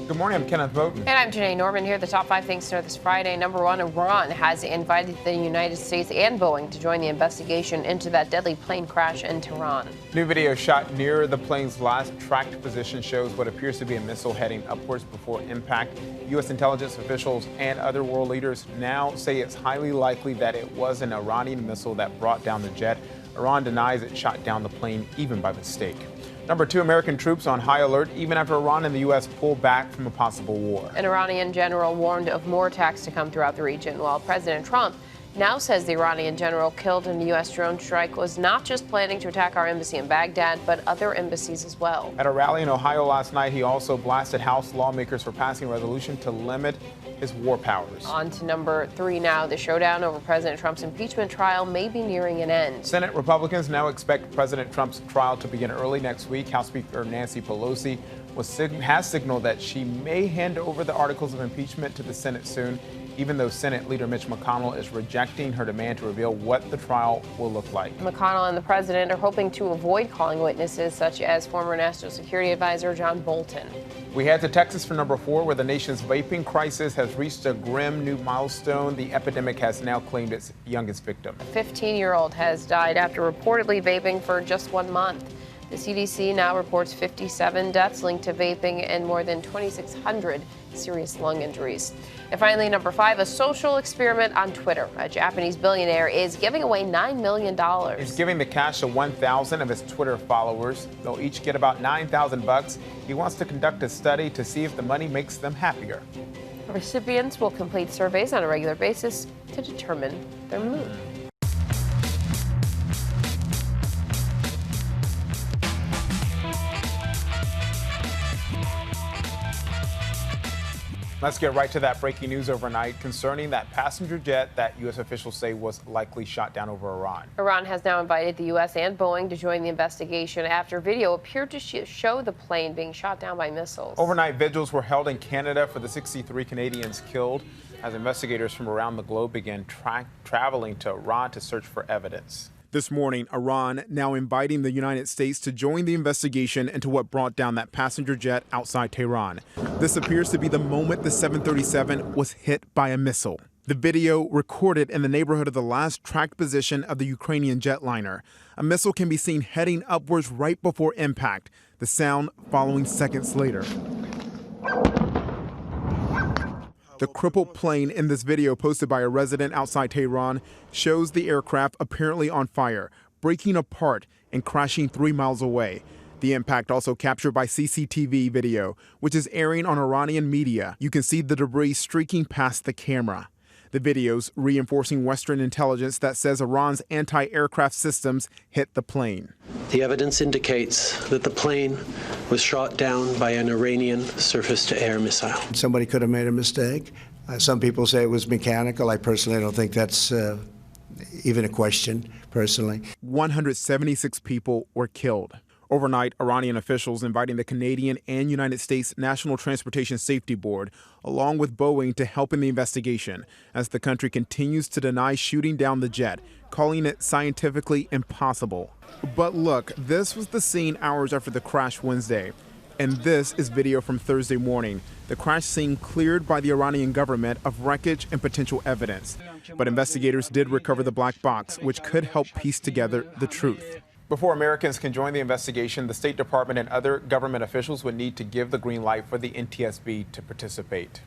Good morning, I'm Kenneth Bowden. And I'm Janae Norman. Here are the top 5 things to know this Friday. Number 1, Iran has invited the United States and Boeing to join the investigation into that deadly plane crash in Tehran. New video shot near the plane's last tracked position shows what appears to be a missile heading upwards before impact. U.S. intelligence officials and other world leaders now say it's highly likely that it was an Iranian missile that brought down the jet. Iran denies it shot down the plane even by mistake. Number 2, American troops on high alert even after Iran and the U.S. pull back from a possible war. An Iranian general warned of more attacks to come throughout the region, while President Trump now says the Iranian general killed in the U.S. drone strike was not just planning to attack our embassy in Baghdad, but other embassies as well. At a rally in Ohio last night, he also blasted House lawmakers for passing a resolution to limit his war powers. On to number 3 now. The showdown over President Trump's impeachment trial may be nearing an end. Senate Republicans now expect President Trump's trial to begin early next week. House Speaker Nancy Pelosi has signaled that she may hand over the articles of impeachment to the Senate soon, even though Senate Leader Mitch McConnell is rejecting her demand to reveal what the trial will look like. McConnell and the president are hoping to avoid calling witnesses such as former National Security Advisor John Bolton. We head to Texas for number 4, where the nation's vaping crisis has reached a grim new milestone. The epidemic has now claimed its youngest victim. A 15-year-old has died after reportedly vaping for just 1 month. The CDC now reports 57 deaths linked to vaping and more than 2,600 serious lung injuries. And finally, number 5, a social experiment on Twitter. A Japanese billionaire is giving away $9 million. He's giving the cash to 1,000 of his Twitter followers. They'll each get about $9,000. He wants to conduct a study to see if the money makes them happier. Recipients will complete surveys on a regular basis to determine their mood. Let's get right to that breaking news overnight concerning that passenger jet that U.S. officials say was likely shot down over Iran. Iran has now invited the U.S. and Boeing to join the investigation after video appeared to show the plane being shot down by missiles. Overnight vigils were held in Canada for the 63 Canadians killed as investigators from around the globe began traveling to Iran to search for evidence. This morning, Iran now inviting the United States to join the investigation into what brought down that passenger jet outside Tehran. This appears to be the moment the 737 was hit by a missile. The video recorded in the neighborhood of the last tracked position of the Ukrainian jetliner. A missile can be seen heading upwards right before impact, the sound following seconds later. The crippled plane in this video posted by a resident outside Tehran shows the aircraft apparently on fire, breaking apart and crashing 3 miles away. The impact also captured by CCTV video, which is airing on Iranian media. You can see the debris streaking past the camera. The videos reinforcing Western intelligence that says Iran's anti-aircraft systems hit the plane. The evidence indicates that the plane was shot down by an Iranian surface-to-air missile. Somebody could have made a mistake. Some people say it was mechanical. I personally don't think that's even a question, personally. 176 people were killed. Overnight, Iranian officials inviting the Canadian and United States National Transportation Safety Board, along with Boeing, to help in the investigation as the country continues to deny shooting down the jet, calling it scientifically impossible. But look, this was the scene hours after the crash Wednesday. And this is video from Thursday morning. The crash scene cleared by the Iranian government of wreckage and potential evidence. But investigators did recover the black box, which could help piece together the truth. Before Americans can join the investigation, the State Department and other government officials would need to give the green light for the NTSB to participate.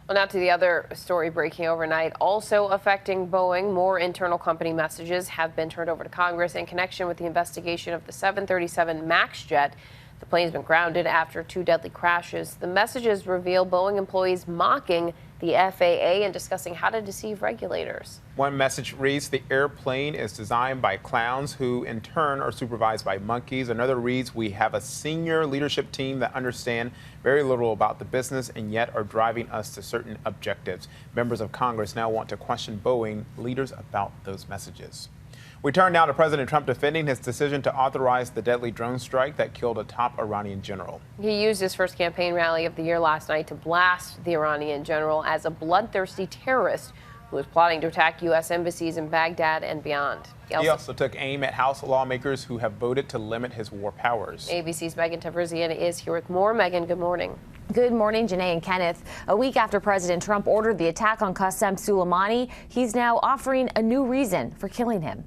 Well, now to the other story breaking overnight, also affecting Boeing. More internal company messages have been turned over to Congress in connection with the investigation of the 737 MAX jet. The plane has been grounded after 2 deadly crashes. The messages reveal Boeing employees mocking the FAA and discussing how to deceive regulators. One message reads, "The airplane is designed by clowns who in turn are supervised by monkeys." Another reads, "We have a senior leadership team that understand very little about the business and yet are driving us to certain objectives." Members of Congress now want to question Boeing leaders about those messages. We turn now to President Trump defending his decision to authorize the deadly drone strike that killed a top Iranian general. He used his first campaign rally of the year last night to blast the Iranian general as a bloodthirsty terrorist who was plotting to attack U.S. embassies in Baghdad and beyond. He also took aim at House lawmakers who have voted to limit his war powers. ABC's Megan Tavrizian is here with more. Megan, good morning. Good morning, Janae and Kenneth. A week after President Trump ordered the attack on Qasem Soleimani, he's now offering a new reason for killing him.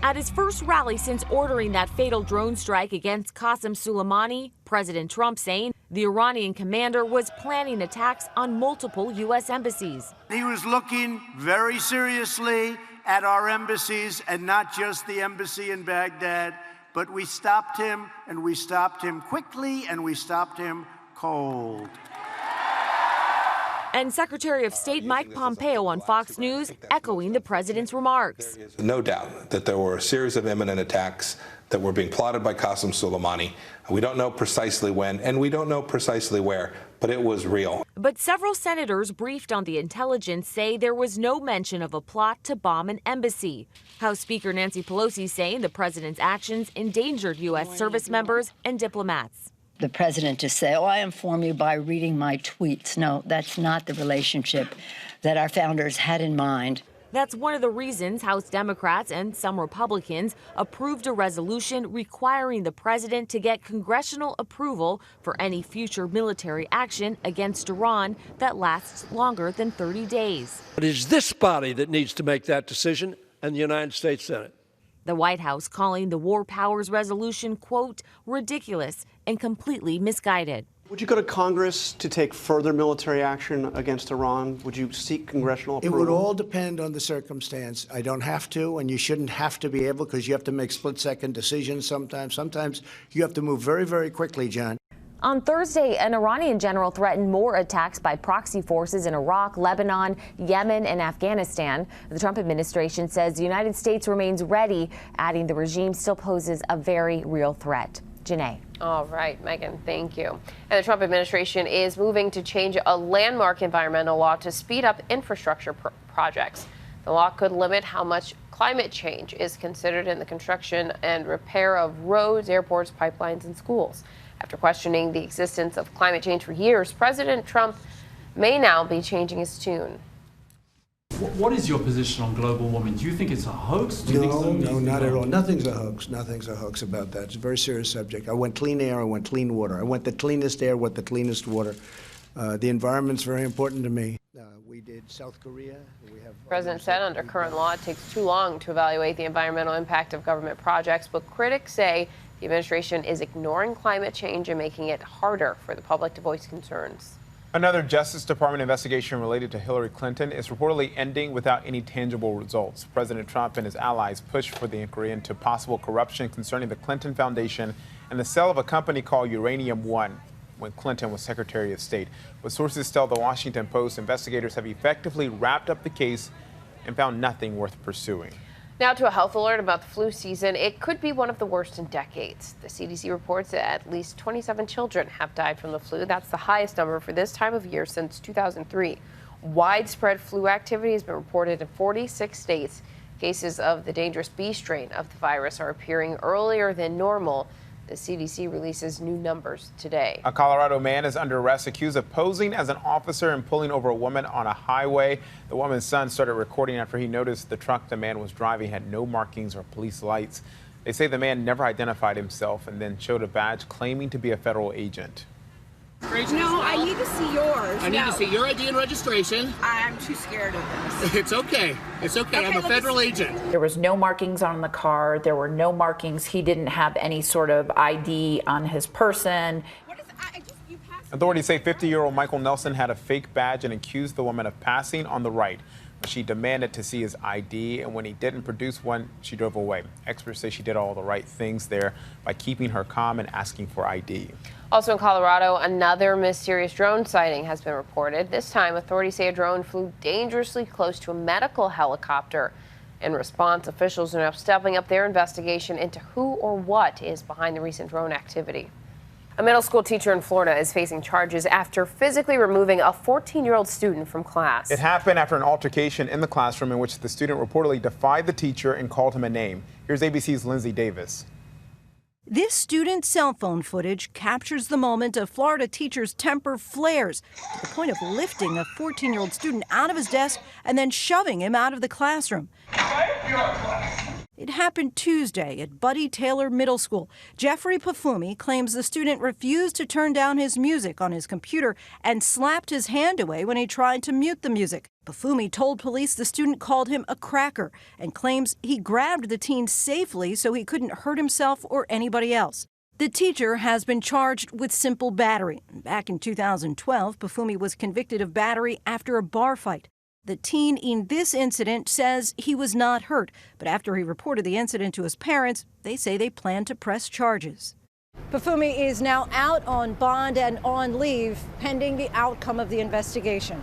At his first rally since ordering that fatal drone strike against Qasem Soleimani, President Trump saying the Iranian commander was planning attacks on multiple U.S. embassies. He was looking very seriously at our embassies, and not just the embassy in Baghdad, but we stopped him, and we stopped him quickly, and we stopped him cold. And Secretary of State Mike Pompeo on Fox News echoing the president's remarks. No doubt that there were a series of imminent attacks that were being plotted by Qasem Soleimani. We don't know precisely when, and we don't know precisely where, but it was real. But several senators briefed on the intelligence say there was no mention of a plot to bomb an embassy. House Speaker Nancy Pelosi saying the president's actions endangered U.S. service members and diplomats. The president to say, oh, I inform you by reading my tweets. No, that's not the relationship that our founders had in mind. That's one of the reasons House Democrats and some Republicans approved a resolution requiring the president to get congressional approval for any future military action against Iran that lasts longer than 30 days. It is this body that needs to make that decision, and the United States Senate. The White House calling the War Powers resolution, quote, ridiculous and completely misguided. Would you go to Congress to take further military action against Iran? Would you seek congressional approval? It would all depend on the circumstance. I don't have to, and you shouldn't have to be able, because you have to make split-second decisions sometimes. Sometimes you have to move very, very quickly, John. On Thursday, an Iranian general threatened more attacks by proxy forces in Iraq, Lebanon, Yemen, and Afghanistan. The Trump administration says the United States remains ready, adding the regime still poses a very real threat. Janae. All right, Megan, thank you. And the Trump administration is moving to change a landmark environmental law to speed up infrastructure projects. The law could limit how much climate change is considered in the construction and repair of roads, airports, pipelines, and schools. After questioning the existence of climate change for years, President Trump may now be changing his tune. What is your position on global warming? Do you think it's a hoax? Do you think No, not at all. Nothing's a hoax. Nothing's a hoax about that. It's a very serious subject. I want clean air. I want clean water. I want the cleanest air. I want the cleanest water. The environment's very important to me. We did South Korea. We have the president said under current law, it takes too long to evaluate the environmental impact of government projects, but critics say the administration is ignoring climate change and making it harder for the public to voice concerns. Another Justice Department investigation related to Hillary Clinton is reportedly ending without any tangible results. President Trump and his allies pushed for the inquiry into possible corruption concerning the Clinton Foundation and the sale of a company called Uranium One when Clinton was Secretary of State. But sources tell the Washington Post investigators have effectively wrapped up the case and found nothing worth pursuing. Now to a health alert about the flu season. It could be one of the worst in decades. The CDC reports that at least 27 children have died from the flu. That's the highest number for this time of year since 2003. Widespread flu activity has been reported in 46 states. Cases of the dangerous B strain of the virus are appearing earlier than normal. The CDC releases new numbers today. A Colorado man is under arrest accused of posing as an officer and pulling over a woman on a highway. The woman's son started recording after he noticed the truck the man was driving had no markings or police lights. They say the man never identified himself and then showed a badge claiming to be a federal agent. No, I need to see yours. I need to see your ID and registration. I'm too scared of this. It's okay. It's okay. I'm a federal agent. There was no markings on the car. There were no markings. He didn't have any sort of ID on his person. Authorities say 50-year-old Michael Nelson had a fake badge and accused the woman of passing on the right. She demanded to see his ID, and when he didn't produce one, she drove away. Experts say she did all the right things there by keeping her calm and asking for ID. Also in Colorado, another mysterious drone sighting has been reported. This time, authorities say a drone flew dangerously close to a medical helicopter. In response, officials are now stepping up their investigation into who or what is behind the recent drone activity. A middle school teacher in Florida is facing charges after physically removing a 14-year-old student from class. It happened after an altercation in the classroom in which the student reportedly defied the teacher and called him a name. Here's ABC's Lindsay Davis. This student's cell phone footage captures the moment a Florida teacher's temper flares to the point of lifting a 14-year-old student out of his desk and then shoving him out of the classroom. It happened Tuesday at Buddy Taylor Middle School. Jeffrey Pafumi claims the student refused to turn down his music on his computer and slapped his hand away when he tried to mute the music. Pafumi told police the student called him a cracker and claims he grabbed the teen safely so he couldn't hurt himself or anybody else. The teacher has been charged with simple battery. Back in 2012, Pafumi was convicted of battery after a bar fight. The teen in this incident says he was not hurt, but after he reported the incident to his parents, they say they plan to press charges. Pafumi is now out on bond and on leave, pending the outcome of the investigation.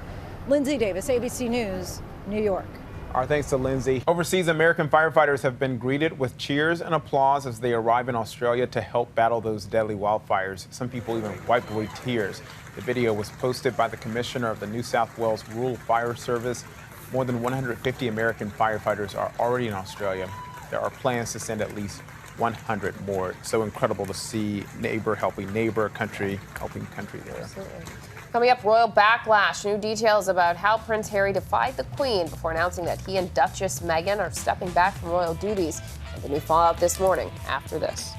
Lindsay Davis, ABC News, New York. Our thanks to Lindsay. Overseas, American firefighters have been greeted with cheers and applause as they arrive in Australia to help battle those deadly wildfires. Some people even wiped away tears. The video was posted by the commissioner of the New South Wales Rural Fire Service. More than 150 American firefighters are already in Australia. There are plans to send at least 100 more. So incredible to see neighbor helping neighbor, country helping country there. Absolutely. Coming up, royal backlash. New details about how Prince Harry defied the Queen before announcing that he and Duchess Meghan are stepping back from royal duties. And the new fallout this morning after this.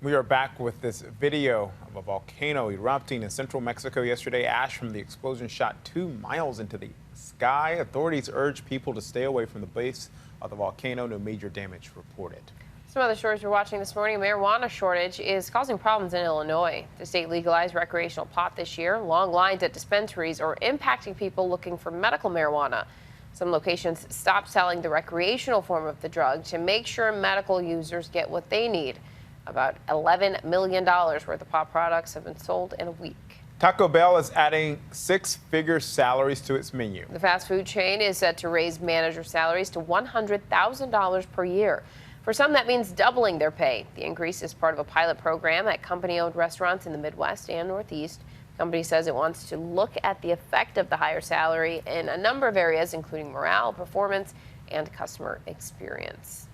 We are back with this video of a volcano erupting in central Mexico yesterday. Ash from the explosion shot 2 miles into the sky. Authorities urge people to stay away from the base of the volcano. No major damage reported. Some other stories we're watching this morning. A marijuana shortage is causing problems in Illinois. The state legalized recreational pot this year. Long lines at dispensaries are impacting people looking for medical marijuana. Some locations stopped selling the recreational form of the drug to make sure medical users get what they need. About $11 million worth of pot products have been sold in a week. Taco Bell is adding 6-figure salaries to its menu. The fast food chain is set to raise manager salaries to $100,000 per year. For some, that means doubling their pay. The increase is part of a pilot program at company-owned restaurants in the Midwest and Northeast. The company says it wants to look at the effect of the higher salary in a number of areas, including morale, performance, and customer experience.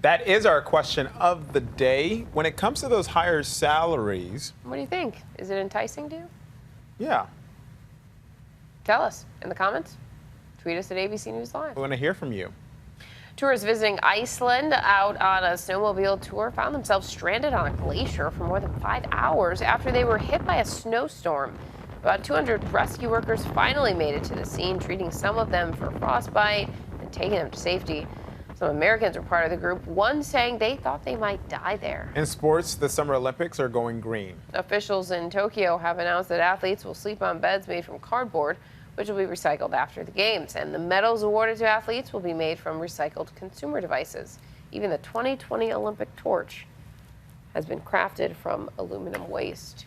That is our question of the day. When it comes to those higher salaries, what do you think? Is it enticing to you? Yeah. Tell us in the comments. Tweet us at ABC News Live. We want to hear from you. Tourists visiting Iceland out on a snowmobile tour found themselves stranded on a glacier for more than 5 hours after they were hit by a snowstorm. About 200 rescue workers finally made it to the scene, treating some of them for frostbite and taking them to safety. Some Americans were part of the group, one saying they thought they might die there. In sports, the Summer Olympics are going green. Officials in Tokyo have announced that athletes will sleep on beds made from cardboard, which will be recycled after the games. And the medals awarded to athletes will be made from recycled consumer devices. Even the 2020 Olympic torch has been crafted from aluminum waste.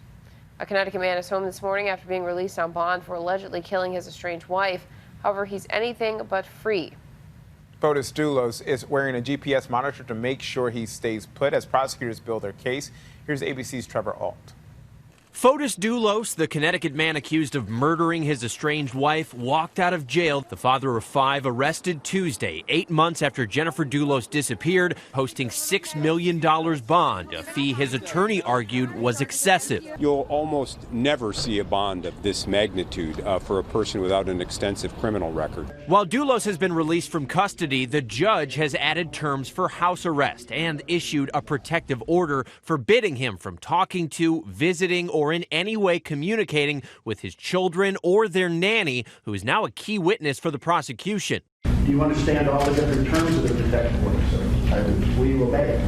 A Connecticut man is home this morning after being released on bond for allegedly killing his estranged wife. However, he's anything but free. Fotis Doulos is wearing a GPS monitor to make sure he stays put as prosecutors build their case. Here's ABC's Trevor Ault. Fotis Doulos, the Connecticut man accused of murdering his estranged wife, walked out of jail. The father of 5 arrested Tuesday, 8 months after Jennifer Doulos disappeared, posting $6 million bond, a fee his attorney argued was excessive. You'll almost never see a bond of this magnitude for a person without an extensive criminal record. While Doulos has been released from custody, the judge has added terms for house arrest and issued a protective order forbidding him from talking to, visiting, or in any way communicating with his children or their nanny, who is now a key witness for the prosecution. Do you understand all the different terms of the protective order, sir? Will you obey it?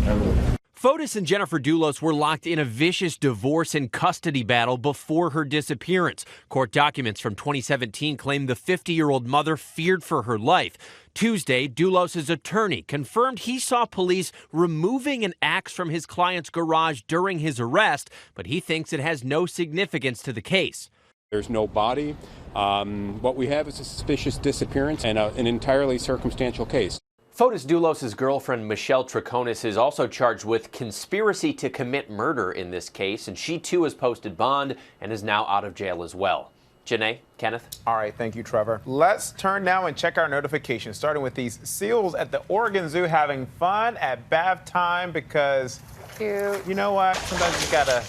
I will. Fotis and Jennifer Doulos were locked in a vicious divorce and custody battle before her disappearance. Court documents from 2017 claim the 50-year-old mother feared for her life. Tuesday, Doulos' attorney confirmed he saw police removing an axe from his client's garage during his arrest, but he thinks it has no significance to the case. There's no body. What we have is a suspicious disappearance and an entirely circumstantial case. Fotis Doulos' girlfriend, Michelle Troconis, is also charged with conspiracy to commit murder in this case, and she too has posted bond and is now out of jail as well. Janae, Kenneth. All right, thank you, Trevor. Let's turn now and check our notifications, starting with these seals at the Oregon Zoo having fun at bath time because, cute. You know what? Sometimes you gotta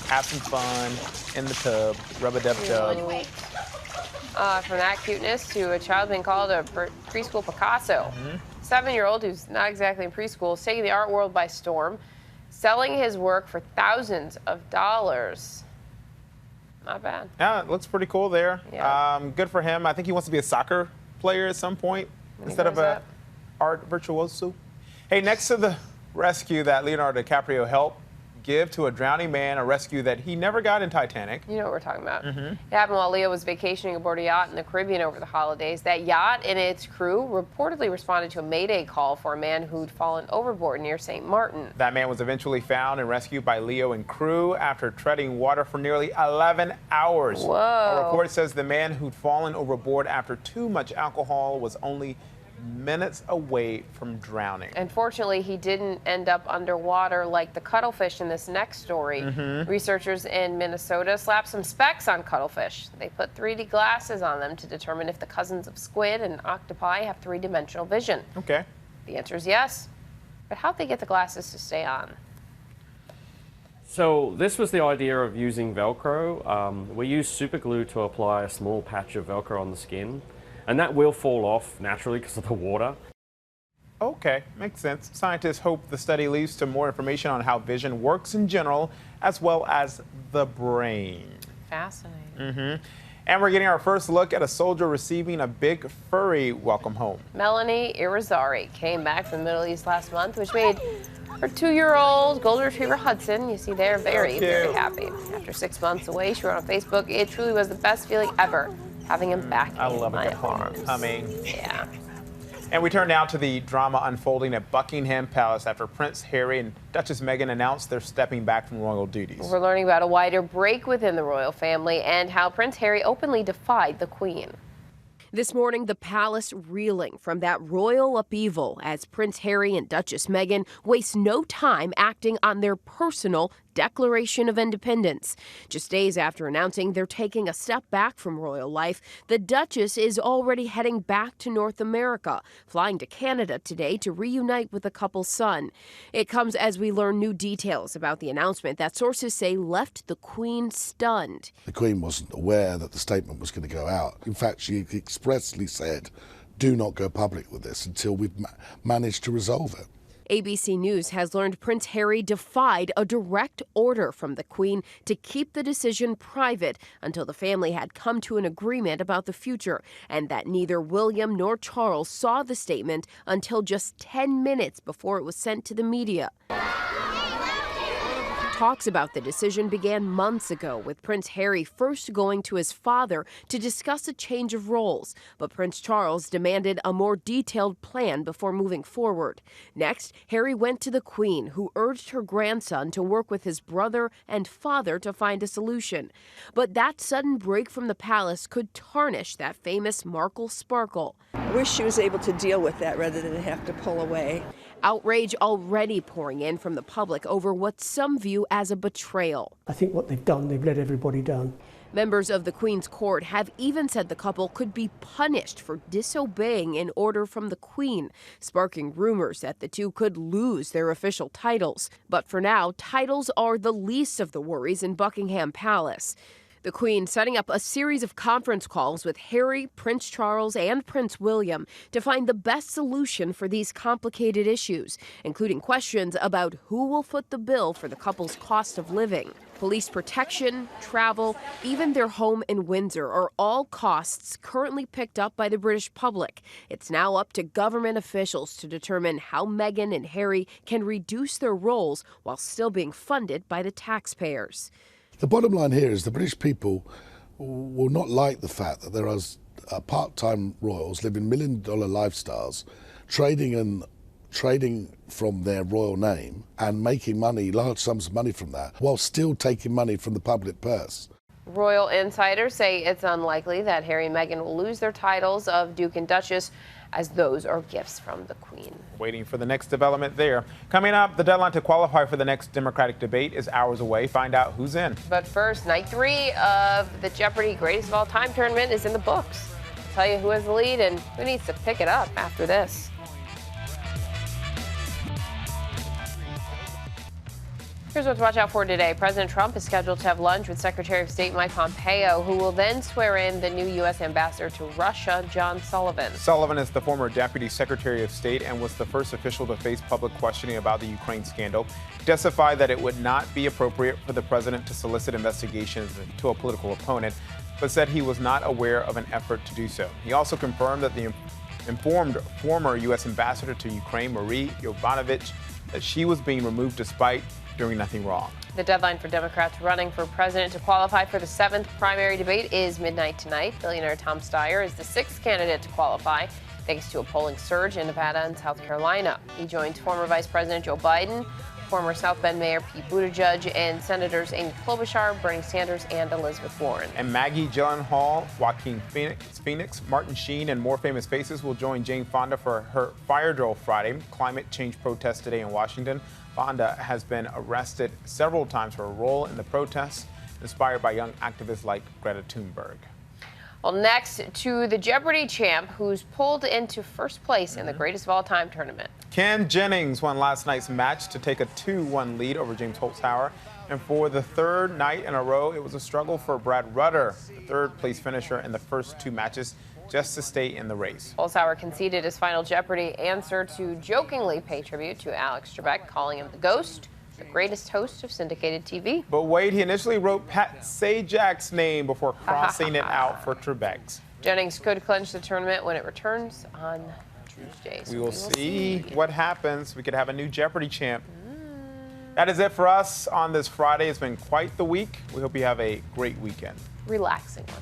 have some fun in the tub, rub-a-dub-dub. From that cuteness to a child being called a preschool Picasso. 7-year-old who's not exactly in preschool is taking the art world by storm, selling his work for thousands of dollars. Not bad. Yeah, it looks pretty cool there. Yeah. Good for him. I think he wants to be a soccer player at some point instead of a art virtuoso. Hey, next to the rescue that Leonardo DiCaprio helped give to a drowning man, a rescue that he never got in Titanic. You know what we're talking about. It happened while Leo was vacationing aboard a yacht in the Caribbean over the holidays. That yacht and its crew reportedly responded to a mayday call for a man who'd fallen overboard near St. Martin. That man was eventually found and rescued by Leo and crew after treading water for nearly 11 hours. Whoa. A report says the man who'd fallen overboard after too much alcohol was only minutes away from drowning. Unfortunately, he didn't end up underwater like the cuttlefish in this next story. Researchers in Minnesota slapped some specs on cuttlefish. They put 3D glasses on them to determine if the cousins of squid and octopi have three-dimensional vision. Okay. The answer is yes. But how'd they get the glasses to stay on? So this was the idea of using Velcro. We use super glue to apply a small patch of Velcro on the skin. And that will fall off naturally because of the water. Okay, makes sense. Scientists hope the study leads to more information on how vision works in general, as well as the brain. Fascinating. And we're getting our first look at a soldier receiving a big furry welcome home. Melanie Irizarry came back from the Middle East last month, which made her 2-year-old golden retriever Hudson, you see there, very happy. After 6 months away, she wrote on Facebook, "It truly was the best feeling ever, having him back in my arms." Yeah. And we turn now to the drama unfolding at Buckingham Palace after Prince Harry and Duchess Meghan announced they're stepping back from royal duties. We're learning about a wider break within the royal family and how Prince Harry openly defied the Queen. This morning, the palace reeling from that royal upheaval as Prince Harry and Duchess Meghan waste no time acting on their personal Declaration of Independence. Just days after announcing they're taking a step back from royal life, the Duchess is already heading back to North America, flying to Canada today to reunite with the couple's son. It comes as we learn new details about the announcement that sources say left the Queen stunned. The Queen wasn't aware that the statement was going to go out. In fact, she expressly said, do not go public with this until we've managed to resolve it. ABC News has learned Prince Harry defied a direct order from the Queen to keep the decision private until the family had come to an agreement about the future, and that neither William nor Charles saw the statement until just 10 minutes before it was sent to the media. Talks about the decision began months ago, with Prince Harry first going to his father to discuss a change of roles, but Prince Charles demanded a more detailed plan before moving forward. Next, Harry went to the Queen, who urged her grandson to work with his brother and father to find a solution. But that sudden break from the palace could tarnish that famous Markle sparkle. I wish she was able to deal with that rather than have to pull away. Outrage already pouring in from the public over what some view as a betrayal. I think what they've done, they've let everybody down. Members of the Queen's court have even said the couple could be punished for disobeying an order from the Queen, sparking rumors that the two could lose their official titles. But for now, titles are the least of the worries in Buckingham Palace. The Queen setting up a series of conference calls with Harry, Prince Charles, and Prince William to find the best solution for these complicated issues, including questions about who will foot the bill for the couple's cost of living. Police protection, travel, even their home in Windsor are all costs currently picked up by the British public. It's now up to government officials to determine how Meghan and Harry can reduce their roles while still being funded by the taxpayers. The bottom line here is the British people will not like the fact that there are part-time royals living million-dollar lifestyles, trading from their royal name and making money, large sums of money from that, while still taking money from the public purse. Royal insiders say it's unlikely that Harry and Meghan will lose their titles of Duke and Duchess, as those are gifts from the Queen. Waiting for the next development there. Coming up, the deadline to qualify for the next Democratic debate is hours away. Find out who's in. But first, night 3 of the Jeopardy Greatest of All Time tournament is in the books. I'll tell you who has the lead and who needs to pick it up after this. Here's what to watch out for today. President Trump is scheduled to have lunch with Secretary of State Mike Pompeo, who will then swear in the new U.S. ambassador to Russia, John Sullivan. Sullivan is the former Deputy Secretary of State and was the first official to face public questioning about the Ukraine scandal. He testified that it would not be appropriate for the president to solicit investigations to a political opponent, but said he was not aware of an effort to do so. He also confirmed that the informed former U.S. ambassador to Ukraine, Marie Yovanovitch, that she was being removed despite doing nothing wrong. The deadline for Democrats running for president to qualify for the 7th primary debate is midnight tonight. Billionaire Tom Steyer is the 6th candidate to qualify, thanks to a polling surge in Nevada and South Carolina. He joins former Vice President Joe Biden, former South Bend Mayor Pete Buttigieg, and Senators Amy Klobuchar, Bernie Sanders, and Elizabeth Warren. And Maggie Gyllenhaal, Joaquin Phoenix, Martin Sheen, and more famous faces will join Jane Fonda for her fire drill Friday. Climate change protests today in Washington. Fonda has been arrested several times for a role in the protests, inspired by young activists like Greta Thunberg. Well, next to the Jeopardy champ, who's pulled into first place in the Greatest of All Time tournament. Ken Jennings won last night's match to take a 2-1 lead over James Holzhauer. And for the third night in a row, it was a struggle for Brad Rutter, the third-place finisher in the first 2 matches, just to stay in the race. Holzhauer conceded his final Jeopardy answer to jokingly pay tribute to Alex Trebek, calling him the Ghost, the greatest host of syndicated TV. But wait, he initially wrote Pat Sajak's name before crossing it out for Trebek's. Jennings could clinch the tournament when it returns on Tuesday. So we will see what happens. We could have a new Jeopardy champ. That is it for us on this Friday. It's been quite the week. We hope you have a great weekend. Relaxing one.